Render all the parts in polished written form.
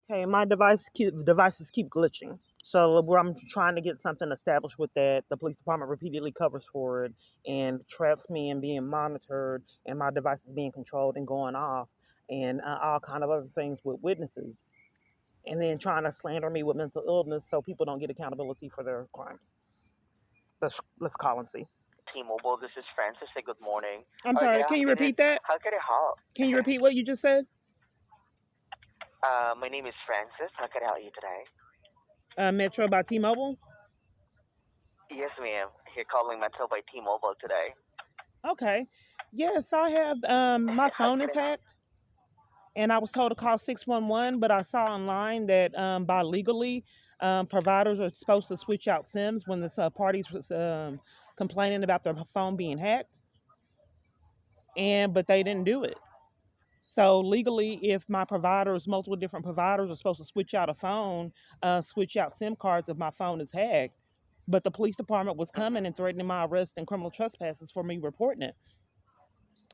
Hey, devices keep glitching. So where I'm trying to get something established with that, the police department repeatedly covers for it and traps me in being monitored, and my device is being controlled and going off, and all kind of other things with witnesses, and then trying to slander me with mental illness so people don't get accountability for their crimes. Let's call and see. T-Mobile. This is Francis. Say good morning. I'm sorry. Can you repeat that? How can I help? Can you repeat what you just said? My name is Francis. How can I help you today? Metro by T-Mobile. Yes, ma'am. You're calling Metro by T-Mobile today. Okay. Yes, I have. My How phone can is I help? hacked, and I was told to call 611, but I saw online that by legally, providers are supposed to switch out SIMs when the parties was complaining about their phone being hacked, but they didn't do it. So legally, if my providers, multiple different providers, are supposed to switch out a phone, switch out SIM cards if my phone is hacked, but the police department was Mm-hmm. coming and threatening my arrest and criminal trespasses for me reporting it.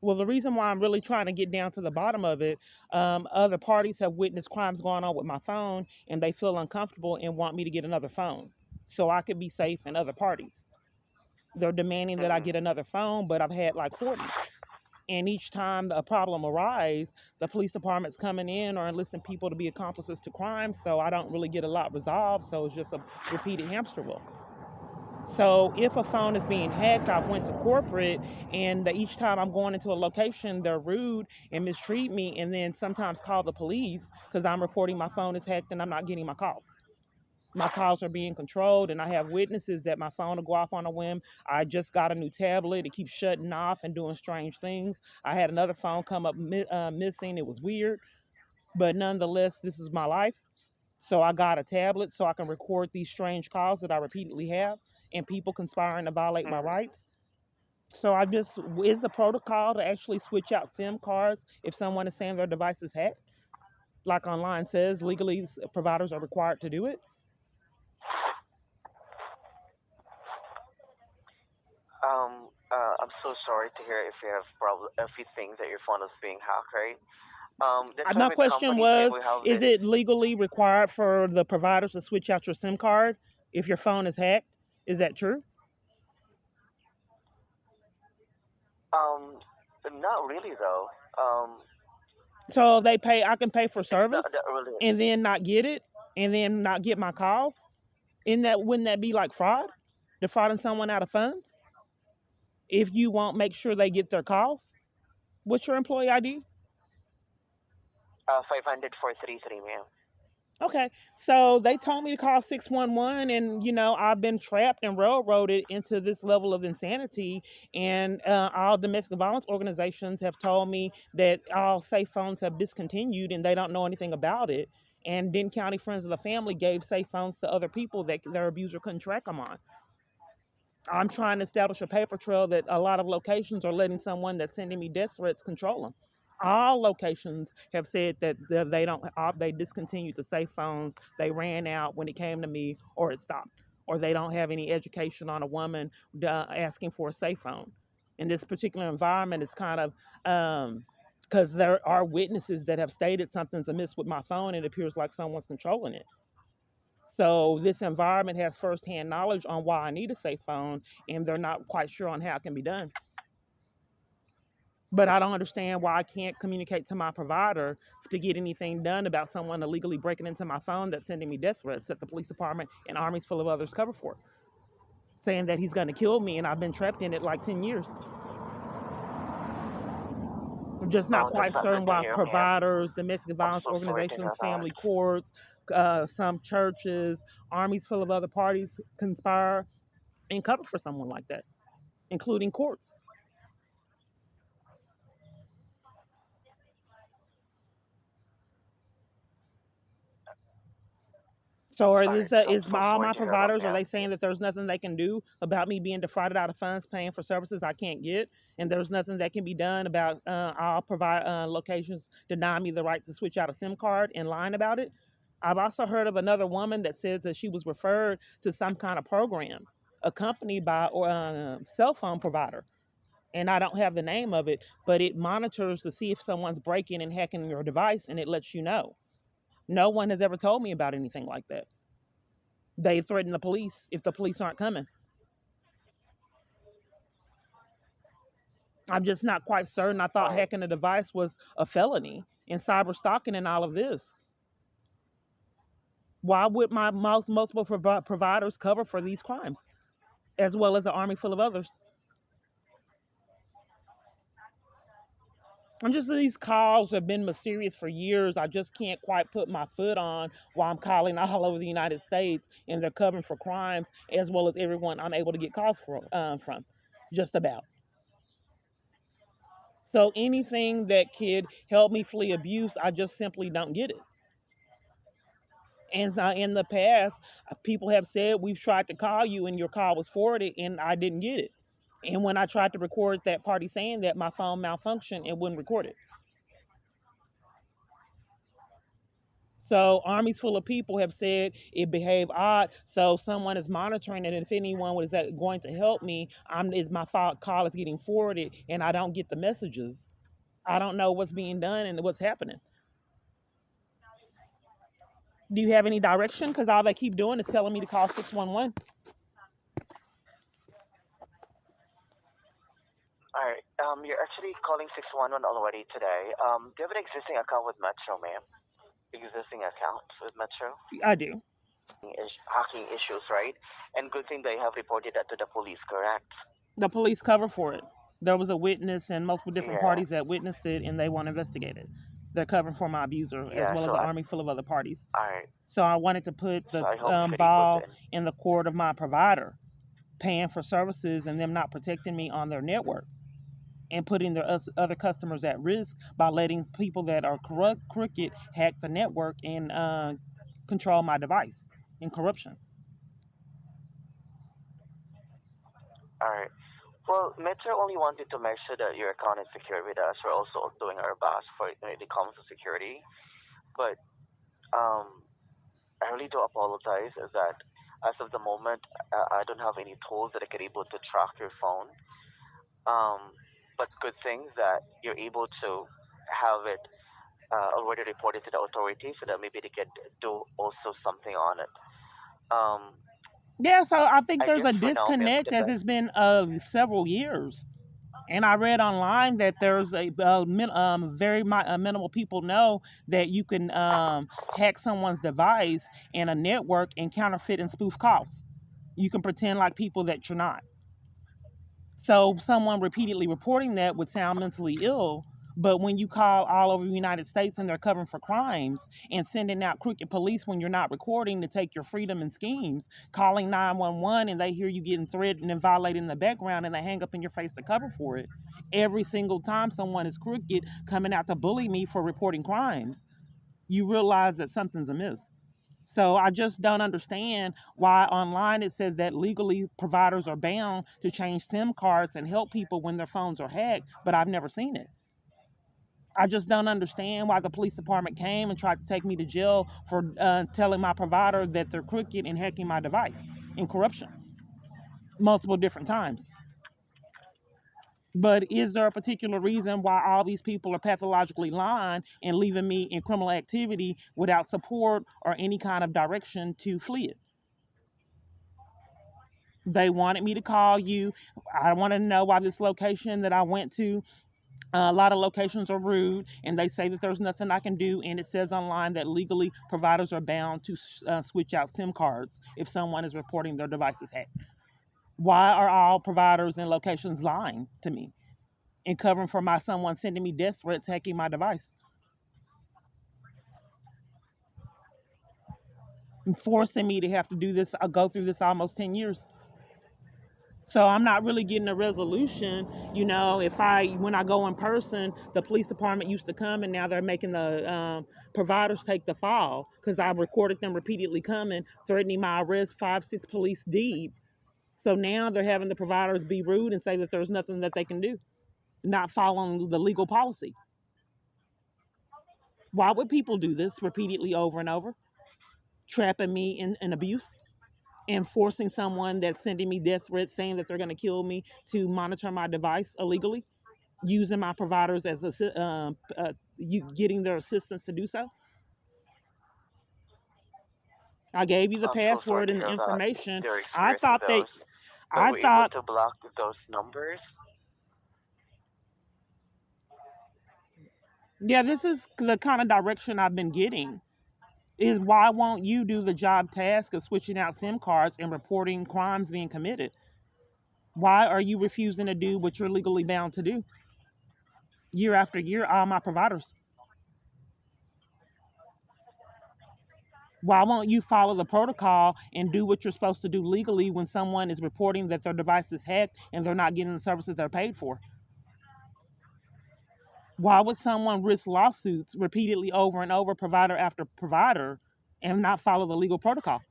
Well, the reason why I'm really trying to get down to the bottom of it, other parties have witnessed crimes going on with my phone, and they feel uncomfortable and want me to get another phone so I could be safe in other parties. They're demanding that I Mm-hmm. get another phone, but I've had like 40. And each time a problem arises, the police department's coming in or enlisting people to be accomplices to crime, so I don't really get a lot resolved. So it's just a repeated hamster wheel. So if a phone is being hacked, I've went to corporate, and each time I'm going into a location, they're rude and mistreat me, and then sometimes call the police because I'm reporting my phone is hacked and I'm not getting my calls. My calls are being controlled, and I have witnesses that my phone will go off on a whim. I just got a new tablet; it keeps shutting off and doing strange things. I had another phone come up missing. It was weird, but nonetheless, this is my life. So I got a tablet so I can record these strange calls that I repeatedly have and people conspiring to violate my Mm-hmm. rights. So I just is the protocol to actually switch out SIM cards if someone is saying their device is hacked, like online says legally providers are required to do it. I'm so sorry to hear if you have if you think that your phone is being hacked, right? That's why My with question companies was, we have is this. it legally required for the providers to switch out your SIM card if your phone is hacked? Is that true? Um, Not really though. So I can pay for It's not service that really. and then not get it and then not get my calls? Wouldn't that be like fraud? Defrauding someone out of funds? If you won't make sure they get their calls? What's your employee ID? 500-433, ma'am. Okay, so they told me to call 611, and I've been trapped and railroaded into this level of insanity. And all domestic violence organizations have told me that all safe phones have discontinued and they don't know anything about it. And Denton County Friends of the Family gave safe phones to other people that their abuser couldn't track them on. I'm trying to establish a paper trail that a lot of locations are letting someone that's sending me death threats control them. All locations have said that they don't they discontinued the safe phones. They ran out when it came to me, or it stopped, or they don't have any education on a woman asking for a safe phone. In this particular environment, it's kind of because there are witnesses that have stated something's amiss with my phone. It appears like someone's controlling it. So this environment has firsthand knowledge on why I need a safe phone, and they're not quite sure on how it can be done. But I don't understand why I can't communicate to my provider to get anything done about someone illegally breaking into my phone that's sending me death threats that the police department and armies full of others cover for, saying that he's going to kill me, and I've been trapped in it like 10 years. I'm just not Oh, quite that's not certain good to why hear, ma'am. providers, domestic I'm violence so sorry to hear organizations, that. family courts, some churches, armies full of other parties conspire and cover for someone like that, including courts. So All right, I'm so all sorry my to hear about providers, are that. they saying that there's nothing they can do about me being defrauded out of funds paying for services I can't get, and there's nothing that can be done about all provide locations denying me the right to switch out a SIM card and lying about it? I've also heard of another woman that says that she was referred to some kind of program accompanied by a cell phone provider, and I don't have the name of it, but it monitors to see if someone's breaking and hacking your device, and it lets you know. No one has ever told me about anything like that. They threaten the police if the police aren't coming. I'm just not quite certain. I thought Right. hacking a device was a felony and cyber stalking and all of this. Why would my multiple providers cover for these crimes, as well as an army full of others? I'm just these calls have been mysterious for years. I just can't quite put my foot on why I'm calling all over the United States and they're covering for crimes as well as everyone I'm able to get calls from, just about. So anything that could help me flee abuse, I just simply don't get it. And in the past, people have said we've tried to call you and your call was forwarded and I didn't get it. And when I tried to record that party saying that, my phone malfunctioned and wouldn't record it. So armies full of people have said it behaved odd. So someone is monitoring it, and if anyone was going to help me, is my call is getting forwarded, and I don't get the messages. I don't know what's being done and what's happening. Do you have any direction? Because all they keep doing is telling me to call 611. All right. You're actually calling 611 already today. Do you have an existing account with Metro, ma'am? Existing account with Metro? I do. Hacking issues, right? And good thing they have reported that to the police, correct? The police cover for it. There was a witness and multiple different Yeah. parties that witnessed it, and they want to investigate it. They're covering for my abuser as Yeah. well as So an I. army full of other parties. All right. So I wanted to put So the I hope you could able ball to. in the court of my provider, paying for services and them not protecting me on their network and putting their other customers at risk by letting people that are crooked hack the network and control my device in corruption. All right. Well, Metro only wanted to make sure that your account is secure with us. We're also doing our best for it when it comes to security. But um, I really do apologize that as of the moment, I don't have any tools that I could able to track your phone. Um, but good thing that you're able to have it already reported to the authorities so that maybe they could do also something on it. Um, Yeah, so I think I there's guess a for now, ma'am, disconnect the as best. it's been several years. And I read online that there's very minimal people know that you can hack someone's device and a network and counterfeit and spoof calls. You can pretend like people that you're not. So someone repeatedly reporting that would sound mentally ill. But when you call all over the United States and they're covering for crimes and sending out crooked police when you're not recording to take your freedom and schemes, calling 911 and they hear you getting threatened and violated in the background and they hang up in your face to cover for it. Every single time someone is crooked coming out to bully me for reporting crimes, you realize that something's amiss. So I just don't understand why online it says that legally providers are bound to change SIM cards and help people when their phones are hacked, but I've never seen it. I just don't understand why the police department came and tried to take me to jail for telling my provider that they're crooked and hacking my device in corruption multiple different times. But is there a particular reason why all these people are pathologically lying and leaving me in criminal activity without support or any kind of direction to flee it? They wanted me to call you. I want to know why this location that I went to, a lot of locations are rude and they say that there's nothing I can do. And it says online that legally providers are bound to switch out SIM cards if someone is reporting their devices hacked. Why are all providers and locations lying to me and covering for my someone sending me death threats hacking my device and forcing me to have to do this? I'll go through this almost 10 years. So I'm not really getting a resolution. If when I go in person, the police department used to come and now they're making the providers take the fall because I recorded them repeatedly coming, threatening my arrest 5, 6 police deep. So now they're having the providers be rude and say that there's nothing that they can do, not following the legal policy. Why would people do this repeatedly over and over, trapping me in abuse? And forcing someone that's sending me death threats saying that they're going to kill me to monitor my device illegally, using my providers as you getting their assistance to do so. I gave you the I'm so sorry password to and the hear that information. they're I experiencing thought they those. But I we're able thought to block those numbers. yeah, this is the kind of direction I've been getting. Is why won't you do the job task of switching out SIM cards and reporting crimes being committed? Why are you refusing to do what you're legally bound to do year after year, all my providers? Why won't you follow the protocol and do what you're supposed to do legally when someone is reporting that their device is hacked and they're not getting the services they're paid for? Why would someone risk lawsuits repeatedly over and over, provider after provider, and not follow the legal protocol?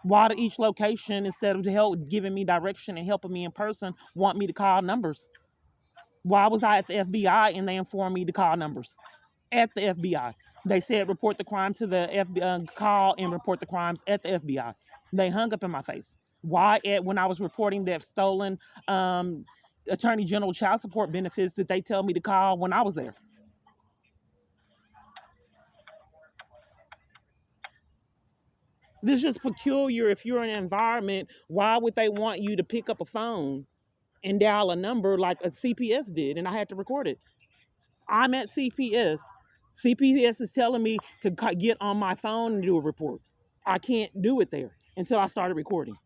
Why do each location, instead of help giving me direction and helping me in person, want me to call numbers? Why was I at the FBI and they informed me to call numbers? At the FBI, they said report the crime to the FBI, call and report the crimes at the FBI. They hung up in my face. Why when I was reporting that stolen um, Attorney General child support benefits did they tell me to call when I was there? This is just peculiar. If you're in an environment, why would they want you to pick up a phone and dial a number like a CPS did? And I had to record it. I'm at CPS. CPS is telling me to get on my phone and do a report. I can't do it there until I started recording.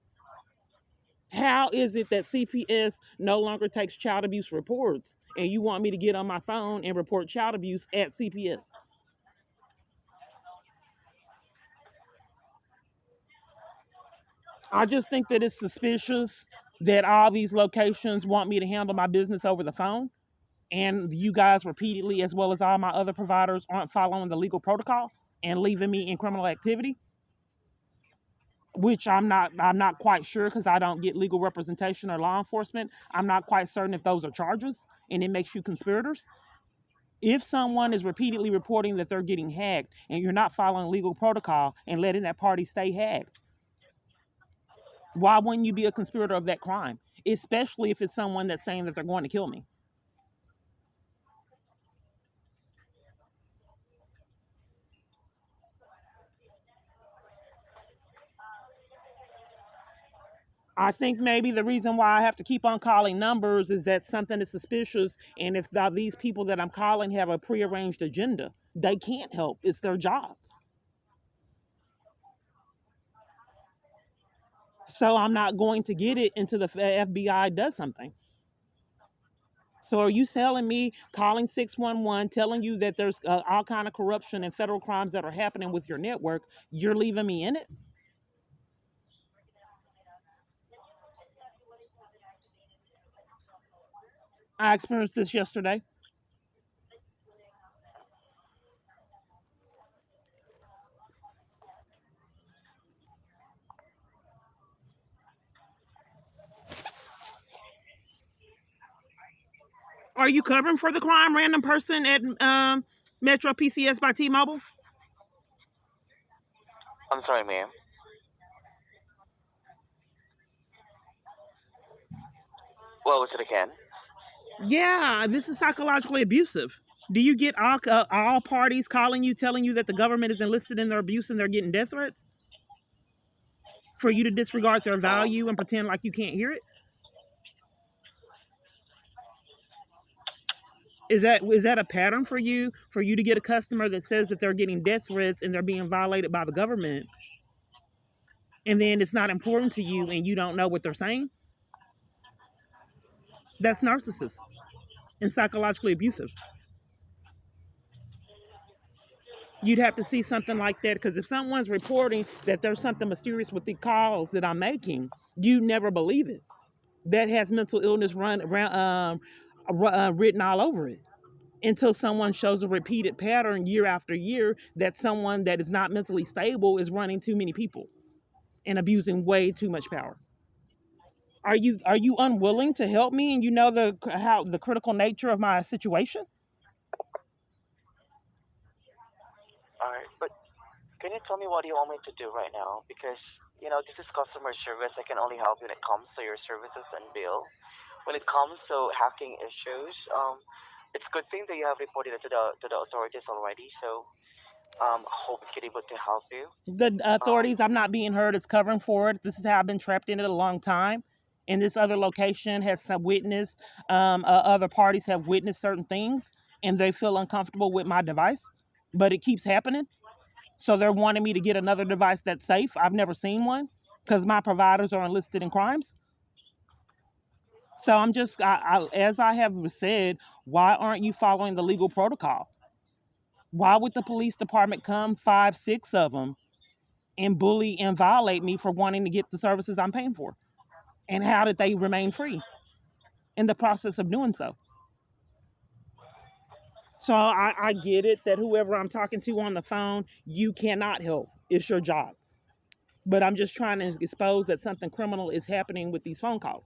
How is it that CPS no longer takes child abuse reports and you want me to get on my phone and report child abuse at CPS? I just think that it's suspicious that all these locations want me to handle my business over the phone, and you guys repeatedly, as well as all my other providers, aren't following the legal protocol and leaving me in criminal activity, which I'm not quite sure because I don't get legal representation or law enforcement. I'm not quite certain if those are charges and it makes you conspirators. If someone is repeatedly reporting that they're getting hacked and you're not following legal protocol and letting that party stay hacked, why wouldn't you be a conspirator of that crime? Especially if it's someone that's saying that they're going to kill me. I think maybe the reason why I have to keep on calling numbers is that something is suspicious, and if these people that I'm calling have a prearranged agenda, they can't help. It's their job. So I'm not going to get it until the FBI does something. So are you telling me calling 611, telling you that there's all kind of corruption and federal crimes that are happening with your network? You're leaving me in it. I experienced this yesterday. Are you covering for the crime random person at Metro PCS by T-Mobile? I'm sorry, ma'am. What was it again? Yeah, this is psychologically abusive. Do you get all parties calling you, telling you that the government is enlisted in their abuse and they're getting death threats for you to disregard their Um, value and pretend like you can't hear it? Is that a pattern for you to get a customer that says that they're getting death threats and they're being violated by the government, and then it's not important to you and you don't know what they're saying? That's narcissist and psychologically abusive. You'd have to see something like that because if someone's reporting that there's something mysterious with the calls that I'm making, you never believe it. That has mental illness run around, written all over it until someone shows a repeated pattern year after year that someone that is not mentally stable is running too many people and abusing way too much power. Are you unwilling to help me and you know the critical nature of my situation? all right, but can you tell me what do you want me to do right now? Because this is customer service. I can only help you when it comes to your services and bill. When it comes to hacking issues, it's a good thing that you have reported it to the authorities already. So hope to get able to help you. The Um, authorities, I'm not being heard, is covering for it. This is how I've been trapped in it a long time. And this other location has some witnessed, other parties have witnessed certain things, and they feel uncomfortable with my device, but it keeps happening. So they're wanting me to get another device that's safe. I've never seen one because my providers are enlisted in crimes. So I'm just, as I have said, why aren't you following the legal protocol? Why would the police department come, five, six of them, and bully and violate me for wanting to get the services I'm paying for? And how did they remain free in the process of doing so? So I get it that whoever I'm talking to on the phone, you cannot help. It's your job. But I'm just trying to expose that something criminal is happening with these phone calls.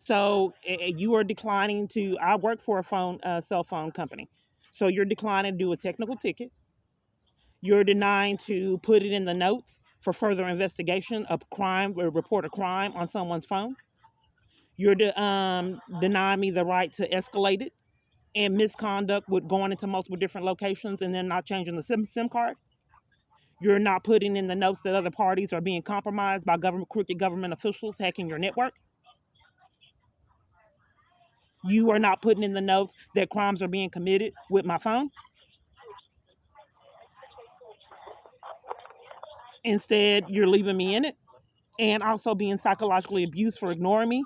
So you are declining to. I work for a cell phone company. So you're declining to do a technical ticket. You're denying to put it in the notes for further investigation of crime or report a crime on someone's phone. You're denying me the right to escalate it and misconduct with going into multiple different locations and then not changing the SIM card. You're not putting in the notes that other parties are being compromised by crooked government officials hacking your network. You are not putting in the notes that crimes are being committed with my phone. Instead, you're leaving me in it and also being psychologically abused for ignoring me.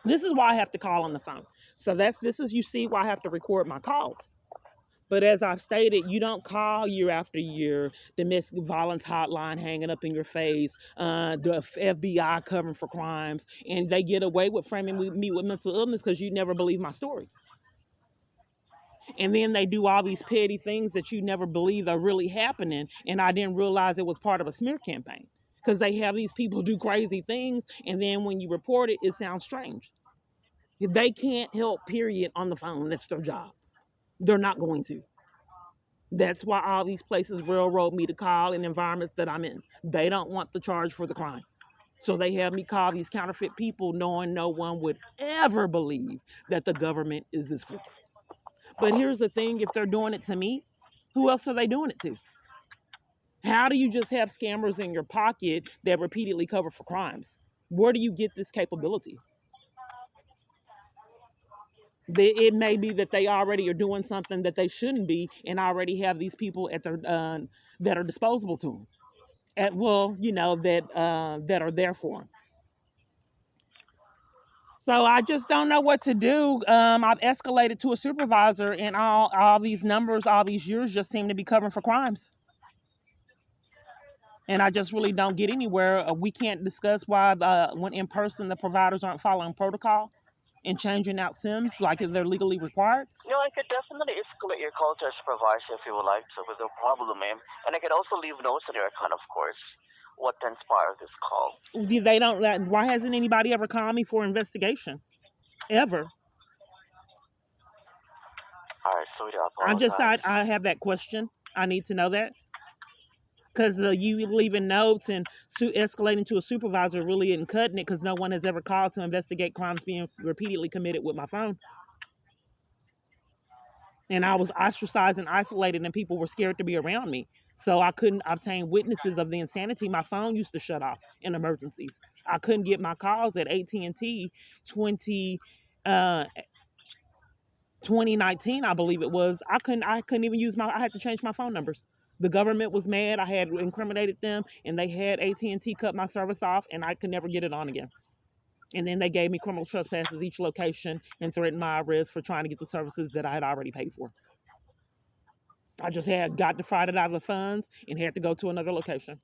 This is why I have to call on the phone. So this is, you see, why I have to record my calls. But as I've stated, you don't call year after year, domestic violence hotline hanging up in your face, the FBI covering for crimes, and they get away with framing me with mental illness because you never believe my story. And then they do all these petty things that you never believe are really happening, and I didn't realize it was part of a smear campaign because they have these people do crazy things, and then when you report it, it sounds strange. They can't help, period, on the phone. That's their job. They're not going to. That's why all these places railroad me to call in environments that I'm in. They don't want the charge for the crime. So they have me call these counterfeit people knowing no one would ever believe that the government is this crooked. But here's the thing, if they're doing it to me, who else are they doing it to? How do you just have scammers in your pocket that repeatedly cover for crimes? Where do you get this capability? It may be that they already are doing something that they shouldn't be and already have these people at their that are disposable to them. Well, that are there for them. So I just don't know what to do. I've escalated to a supervisor, and all these numbers, all these years, just seem to be covering for crimes. And I just really don't get anywhere. We can't discuss why when in person the providers aren't following protocol and changing out SIMs like they're legally required. I could definitely escalate your call to our supervisor if you would like to, with no problem, ma'am. And I could also leave notes on your account, of course, what transpired this call. They don't. Why hasn't anybody ever called me for investigation ever? All right, so we do I'm just apologize. I have that question. I need to know that because you leaving notes and escalating to a supervisor really isn't cutting it because no one has ever called to investigate crimes being repeatedly committed with my phone. And I was ostracized and isolated, and people were scared to be around me. So I couldn't obtain witnesses of the insanity. My phone used to shut off in emergencies. I couldn't get my calls at AT&T 20 uh 2019, I believe it was. I couldn't even use I had to change my phone numbers. The government was mad. I had incriminated them, and they had AT&T cut my service off, and I could never get it on again. And then they gave me criminal trespasses each location and threatened my arrest for trying to get the services that I had already paid for. I just had got defrauded out of the funds and had to go to another location.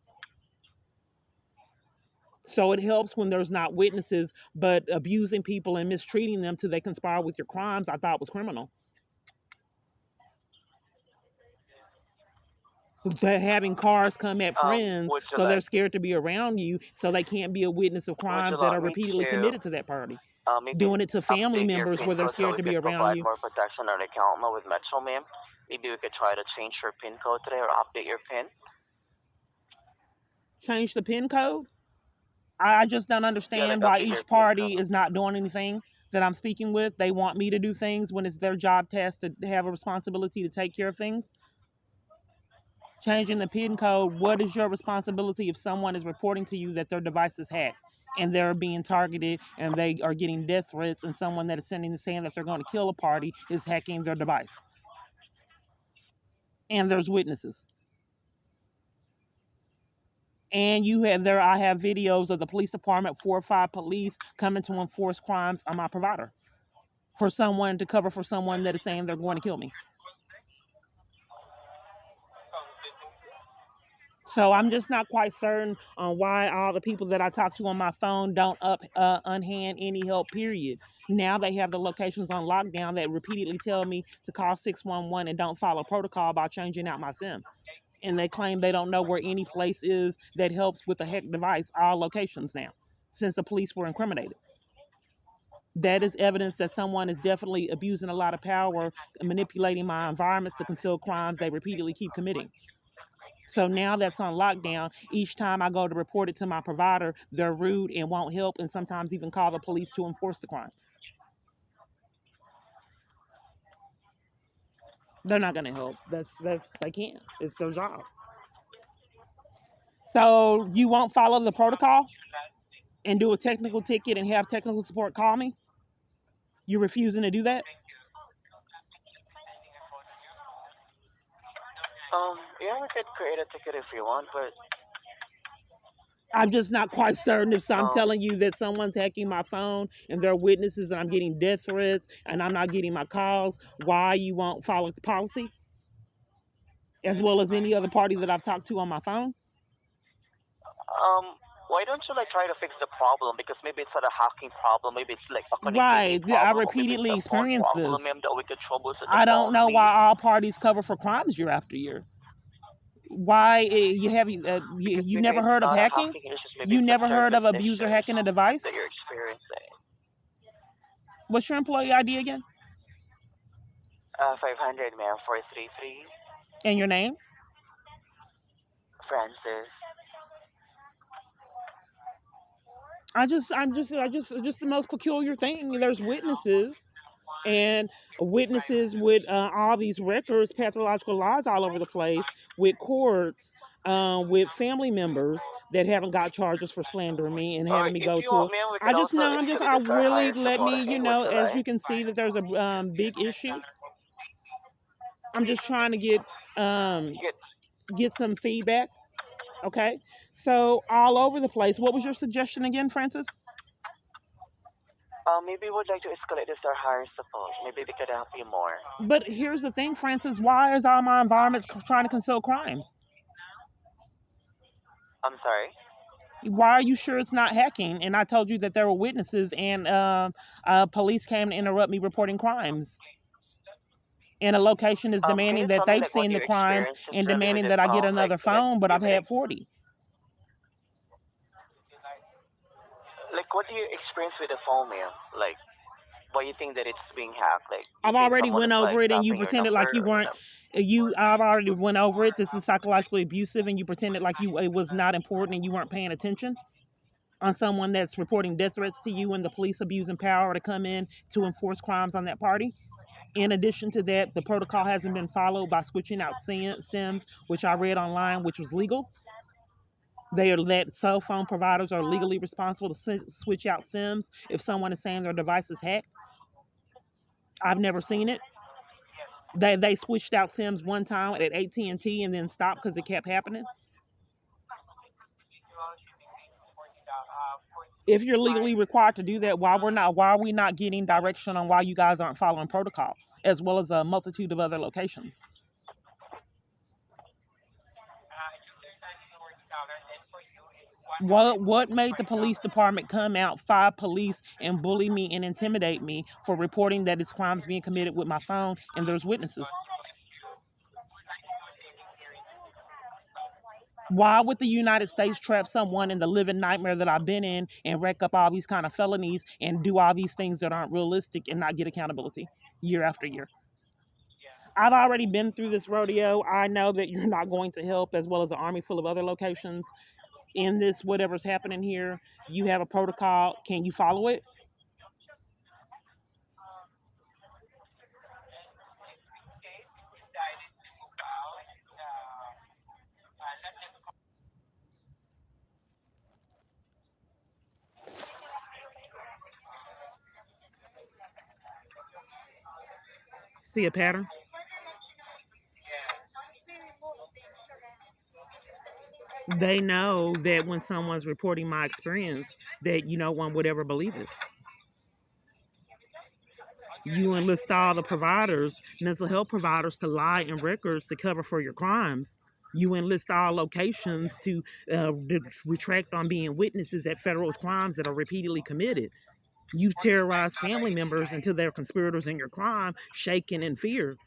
So it helps when there's not witnesses, but abusing people and mistreating them till they conspire with your crimes, I thought was criminal. Having cars come at friends Would you so they're like scared to be around you so they can't be a witness of Would you crimes that like are me repeatedly to committed to that party. maybe Doing it to family update your members PIN where they're code so scared we to be could around provide you. more protection on the account now with Metro, ma'am? Maybe we could try to change your PIN code today or update your PIN. Change the PIN code. I just don't Yeah, like understand why update your each PIN party code. is not doing anything. that I'm speaking with, they want me to do things when it's their job task to have a responsibility to take care of things. Changing the PIN code, what is your responsibility if someone is reporting to you that their device is hacked and they're being targeted and they are getting death threats and someone that is saying that they're going to kill a party is hacking their device? And there's witnesses. And I have videos of the police department, 4 or 5 police coming to enforce crimes on my provider for someone to cover for someone that is saying they're going to kill me. So I'm just not quite certain on why all the people that I talk to on my phone don't unhand any help. Period. Now they have the locations on lockdown that repeatedly tell me to call 611 and don't follow protocol by changing out my SIM. And they claim they don't know where any place is that helps with a hack device. All locations now, since the police were incriminated. That is evidence that someone is definitely abusing a lot of power, manipulating my environments to conceal crimes they repeatedly keep committing. So now that's on lockdown. Each time I go to report it to my provider, they're rude and won't help, and sometimes even call the police to enforce the crime. They're not going to help. That's they can't. It's their job. So you won't follow the protocol and do a technical ticket and have technical support call me? You're refusing to do that? Yeah, we could create a ticket if you want, but I'm just not quite certain if I'm um, telling you that someone's hacking my phone and there are witnesses and I'm getting death threats and I'm not getting my calls, why you won't follow the policy, as well as any other party that I've talked to on my phone. why don't you like try to fix the problem? Because maybe it's not a hacking problem, maybe it's like a connectivity Right. I problem, or maybe it's repeatedly a phone experienced this. problem, ma'am, that we could troubleshoot the I don't phone, know please. why all parties cover for crimes year after year. Why you have Because you maybe never it's heard of not a hacking? hacking issues, maybe You it's a never heard service of abuser issues hacking a device? that you're experiencing. What's your employee ID again? 500, ma'am, 433, And your name? Francis. Just the most peculiar thing. There's witnesses and witnesses with all these records, pathological lies all over the place, with courts, with family members that haven't got charges for slandering me and Or having me if go you to. want, ma'am, we I could just also know I escalate this our really higher let support. me, Okay, would you as like? you can see that there's a big issue. I'm just trying to You um, get, get some feedback. Okay, so all over the place. What was your suggestion again, Francis? maybe would like to escalate this our higher support. Maybe we could help you more. But here's the thing, Francis. Why is all my environments trying to conceal crimes? I'm sorry. Why are you sure it's not hacking? And I told you that there were witnesses, and police came to interrupt me reporting crimes. And a location is Can demanding you that tell me they've like what seen the you crimes experienced and sincerely with demanding the that I get phone? Like, another phone, but I've give me had 40. like what do you experience with the phone, ma'am? Like, why you think that it's being hacked? Like, you I've think already someone went is like over it, and you tapping your pretended number like you or weren't. whatever? I've already went over it. This is psychologically abusive, and you pretended like it was not important and you weren't paying attention on someone that's reporting death threats to you and the police abusing power to come in to enforce crimes on that party. In addition to that, the protocol hasn't been followed by switching out SIMs, which I read online, which was legal. They are that cell phone providers are legally responsible to switch out SIMs if someone is saying their device is hacked. I've never seen it. They switched out SIMs one time at AT&T and then stopped because it kept happening. If you're legally required to do that, why are we not getting direction on why you guys aren't following protocol, as well as a multitude of other locations? What made the police department come out, 5 police, and bully me and intimidate me for reporting that it's crimes being committed with my phone and there's witnesses? Why would the United States trap someone in the living nightmare that I've been in and rack up all these kind of felonies and do all these things that aren't realistic and not get accountability year after year? I've already been through this rodeo. I know that you're not going to help, as well as an army full of other locations in this whatever's happening here. You have a protocol. Can you follow it? See a pattern? They know that when someone's reporting my experience, that one would ever believe it. You enlist all the providers, mental health providers, to lie in records to cover for your crimes. You enlist all locations to retract on being witnesses at federal crimes that are repeatedly committed. You terrorize family members until they're conspirators in your crime, shaken in fear.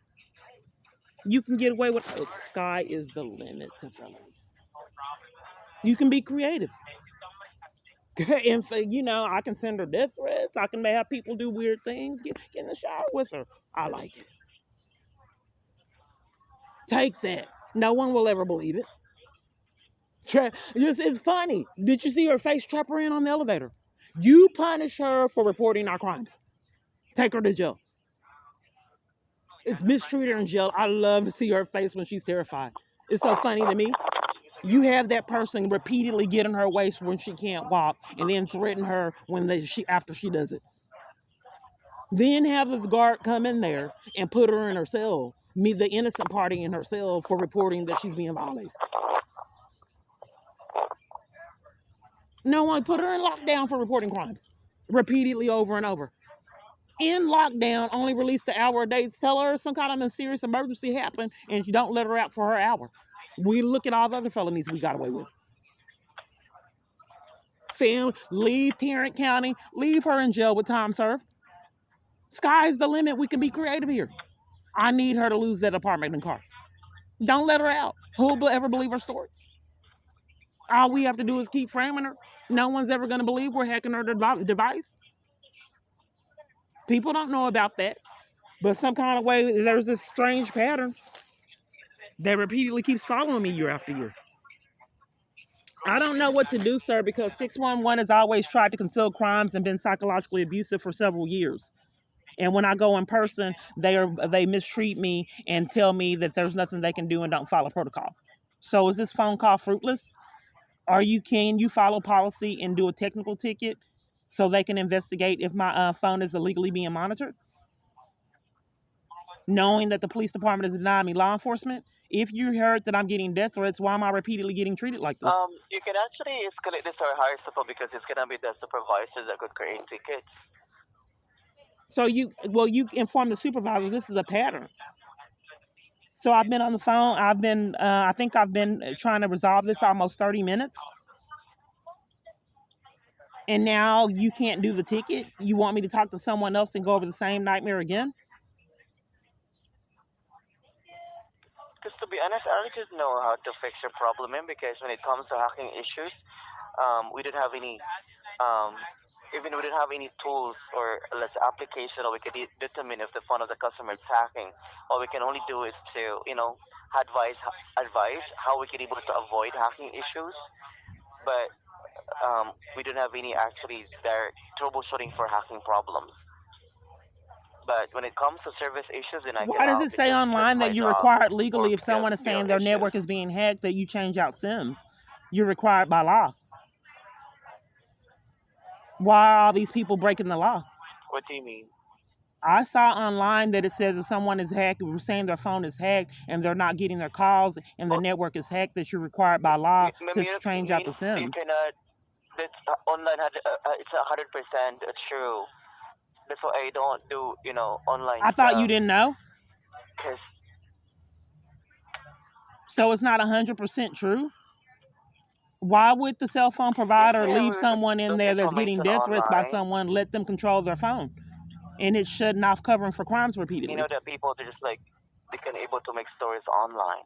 You can get away with it. Sky is the limit to felonies. You can be creative. And so, I can send her death threats. I can have people do weird things. Get in the shower with her. I like it. Take that. No one will ever believe it. It's funny. Did you see her face trap her in on the elevator? You punish her for reporting our crimes. Take her to jail. It's mistreat her in jail. I love to see her face when she's terrified. It's so funny to me. You have that person repeatedly get in her waist when she can't walk, and then threaten her after she does it. Then have the guard come in there and put her in her cell, meet the innocent party in her cell for reporting that she's being violated. No one put her in lockdown for reporting crimes repeatedly over and over. In lockdown, only released an hour a day. Tell her some kind of serious emergency happened, and you don't let her out for her hour. We look at all the other felonies we got away with. Leave Tarrant County, leave her in jail with time served. Sky's the limit. We can be creative here. I need her to lose that apartment and car. Don't let her out. Who'll ever believe her story? All we have to do is keep framing her. No one's ever going to believe we're hacking her device. People don't know about that. But some kind of way, there's this strange pattern that repeatedly keeps following me year after year. I don't know what to do, sir, because 611 has always tried to conceal crimes and been psychologically abusive for several years. And when I go in person, they mistreat me and tell me that there's nothing they can do and don't follow protocol. So is this phone call fruitless? Can you follow policy and do a technical ticket so they can investigate if my phone is illegally being monitored? Knowing that the police department has denied me law enforcement, if you heard that I'm getting death threats, why am I repeatedly getting treated like this? You can actually escalate this to a higher level because it's gonna be the supervisor that could create tickets. So you inform the supervisor this is a pattern. So I've been on the phone. I think I've been trying to resolve this almost 30 minutes. And now you can't do the ticket. You want me to talk to someone else and go over the same nightmare again? Because to be honest, I don't just know how to fix your problem, because when it comes to hacking issues, we don't have any, um, even we don't have any tools or less application or we can determine if the phone of the customer is hacking. All we can only do is to, advise advise how we can able to avoid hacking issues, but we don't have any actually direct troubleshooting for hacking problems. But when it comes to service issues, then I can Why does help it say because that's online my that you're job required for legally if someone is field saying their issues. network is being hacked that you change out SIMs? You're required by law. Why are all these people breaking the law? What do you mean? I saw online that it says if someone is hacked, saying their phone is hacked and they're not getting their calls and the Oh, network is hacked, that you're required by law to change out mean the you SIMs. cannot. That's online. It's 100% true. That's why I don't do online I thought you stuff. didn't know. Cause So it's not 100% true. Why would the cell phone you provider can leave read someone in those there that's getting information death threats by online. someone, let them control their phone? And it's shutting off covering for crimes You repeatedly. know that people they're just like they can able to make stories online.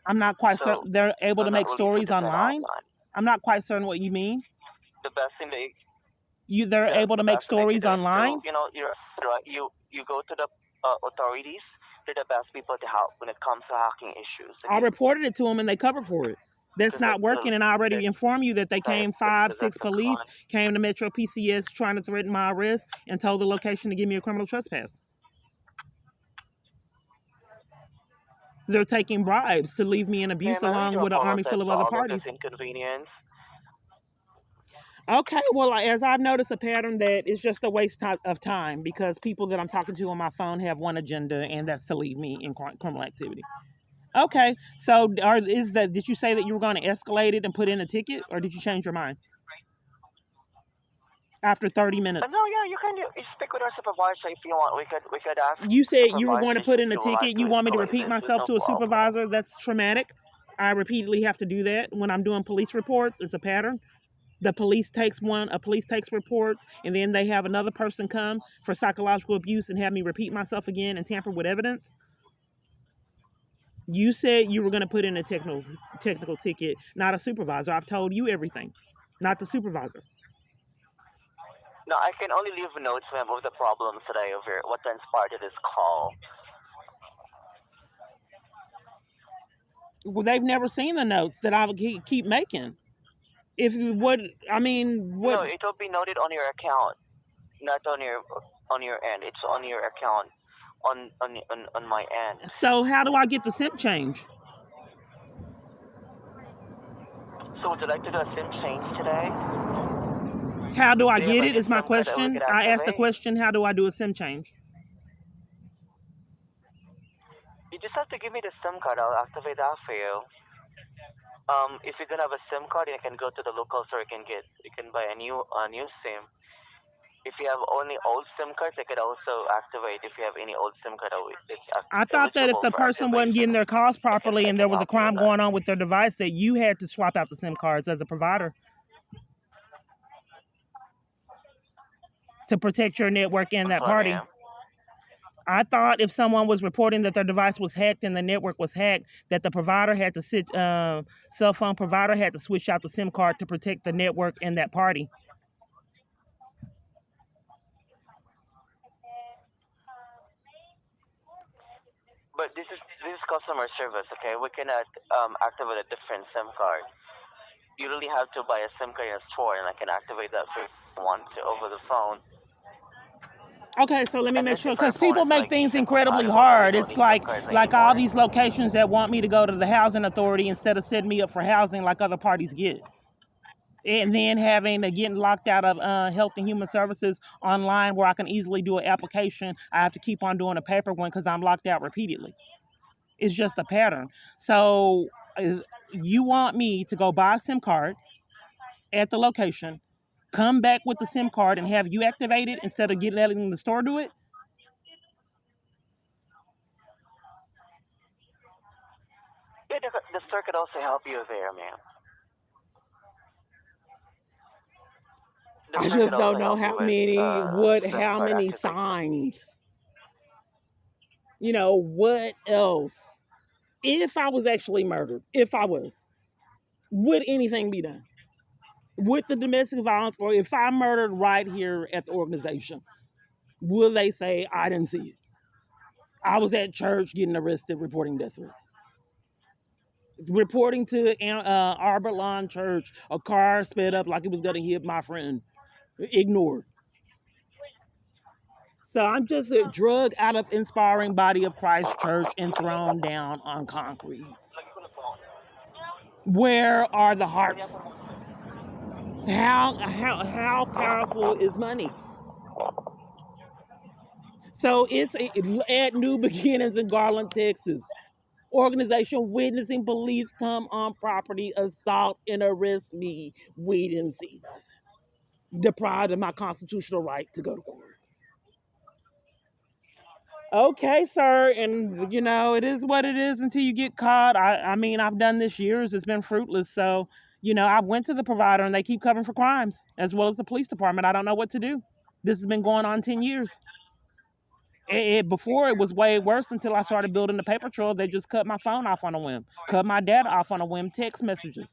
I'm not quite So certain they're able they're to not make released to stories defend online. online. I'm not quite certain what you mean. The best thing they They're able the to make best thing they can stories do is to online. you go to the authorities. They're the best people to help when it comes to hacking issues. I Okay, reported it to them and they covered for it. That's because not working, and I already that's informed you that they came five, that's six the police con. came to Metro PCS trying to threaten my arrest and told the location to give me a criminal trespass. They're taking bribes to leave me in abuse Ma'am, I really along do with an army apologize full of for other all of this parties. inconvenience. Okay, well, as I've noticed a pattern that it's just a waste of time because people that I'm talking to on my phone have one agenda, and that's to leave me in criminal activity. Okay, so did you say that you were going to escalate it and put in a ticket, or did you change your mind after 30 minutes? No, yeah, you speak with our supervisor if you want. We could ask You the said you were going to supervisors put if in a you would like ticket. to You want me to escalate repeat this. There's myself no to a problem. supervisor? That's traumatic. I repeatedly have to do that when I'm doing police reports. It's a pattern. A police takes reports, and then they have another person come for psychological abuse and have me repeat myself again and tamper with evidence. You said you were going to put in a technical ticket, not a supervisor. I've told you everything, not the supervisor. No, I can only leave notes, ma'am, of the problems today over what transpired to this call. Well, they've never seen the notes that I would keep making. If what I mean, what? No, it will be noted on your account, not on your end. It's on your account, on my end. So how do I get the SIM change? So would you like to do a SIM change today? How do I Do you have get a it? new Is my SIM card that we question. could I asked the activate? question. How do I do a SIM change? You just have to give me the SIM card. I'll activate that for you. If you don't have a SIM card, you can go to the local store. You can buy a new SIM. If you have only old SIM cards, I could also activate. If you have any old SIM card that's I thought that if eligible the for person wasn't activation, getting their calls I can properly I and can there was a help you with crime that. going on with their device, that you had to swap out the SIM cards as a provider to protect your network and I'm that sorry, party. ma'am. I thought if someone was reporting that their device was hacked and the network was hacked, that the provider had to cell phone provider had to switch out the SIM card to protect the network and that party. But this is customer service, okay? We cannot activate a different SIM card. You really have to buy a SIM card in a store, and I can activate that for you if you want to over the phone. Okay, so let me make Unless sure, if our because phone people is make like things incredibly incompatible that we hard. don't It's need SIM like cards like all anymore. these locations that want me to go to the housing authority instead of setting me up for housing like other parties get. And then having to get locked out of health and human services online where I can easily do an application. I have to keep on doing a paper one because I'm locked out repeatedly. It's just a pattern. So you want me to go buy a SIM card at the location, come back with the SIM card and have you activate it instead of letting the store do it? Yeah, the store could also help you there, ma'am. The I store could just also don't know help you how with many SIM how card many activation. signs. What else? If I was actually murdered, if I was, would anything be done? With the domestic violence, or if I murdered right here at the organization, will they say I didn't see it? I was at church getting arrested, reporting death threats. Reporting to Arbor Lawn Church, a car sped up like it was gonna hit my friend. Ignored. So I'm just a drug out of inspiring body of Christ Church and thrown down on concrete. Where are the hearts? How powerful is money? So at New Beginnings in Garland, Texas. Organization witnessing police come on property, assault, and arrest me. We didn't see nothing. Deprived of my constitutional right to go to court. Okay, sir, and it is what it is until you get caught. I mean, I've done this years. It's been fruitless. So, I went to the provider and they keep covering for crimes as well as the police department. I don't know what to do. This has been going on 10 years. Before it was way worse until I started building the paper trail. They just cut my phone off on a whim, cut my data off on a whim, text messages.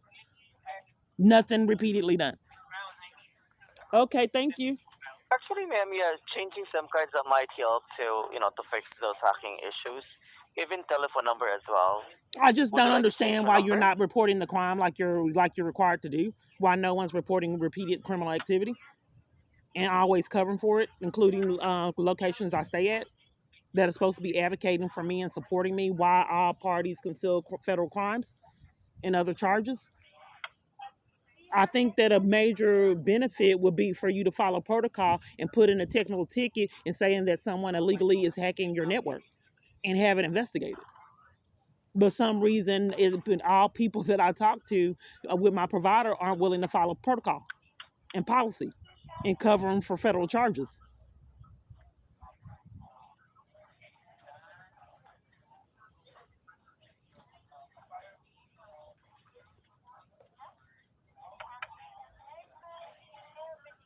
Nothing repeatedly done. Okay, thank you. Actually, ma'am, yeah, changing SIM cards that might help to fix those hacking issues. Even telephone number as well. I just Would don't you like to change understand your why you're number? not reporting the crime like you're required to do. Why no one's reporting repeated criminal activity and always covering for it, including locations I stay at that are supposed to be advocating for me and supporting me. Why all parties conceal federal crimes and other charges? I think that a major benefit would be for you to follow protocol and put in a technical ticket and saying that someone illegally is hacking your network and have it investigated. But some reason, it's been all people that I talk to with my provider aren't willing to follow protocol and policy and cover them for federal charges.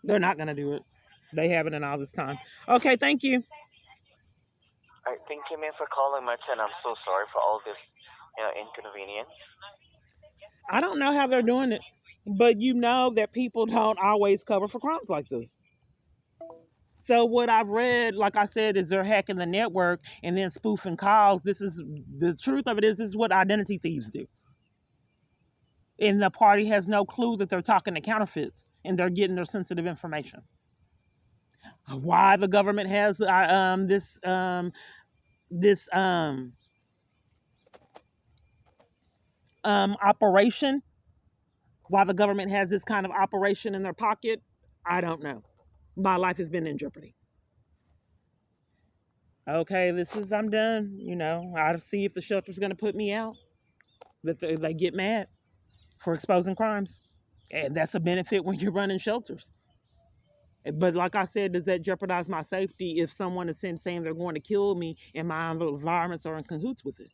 They're not going to do it. They haven't in all this time. Okay, thank you. All right, thank you, man, for calling, Marta, and I'm so sorry for all this, inconvenience. I don't know how they're doing it, but you know that people don't always cover for crimes like this. So what I've read, like I said, is they're hacking the network and then spoofing calls. This is the truth of it is this is what identity thieves do. And the party has no clue that they're talking to counterfeits and they're getting their sensitive information. Why the government has this operation? Why the government has this kind of operation in their pocket? I don't know. My life has been in jeopardy. Okay, I'm done. I see if the shelter's going to put me out. That they get mad for exposing crimes, and that's a benefit when you're running shelters. But like I said, does that jeopardize my safety if someone is saying they're going to kill me and my environments are in cahoots with it?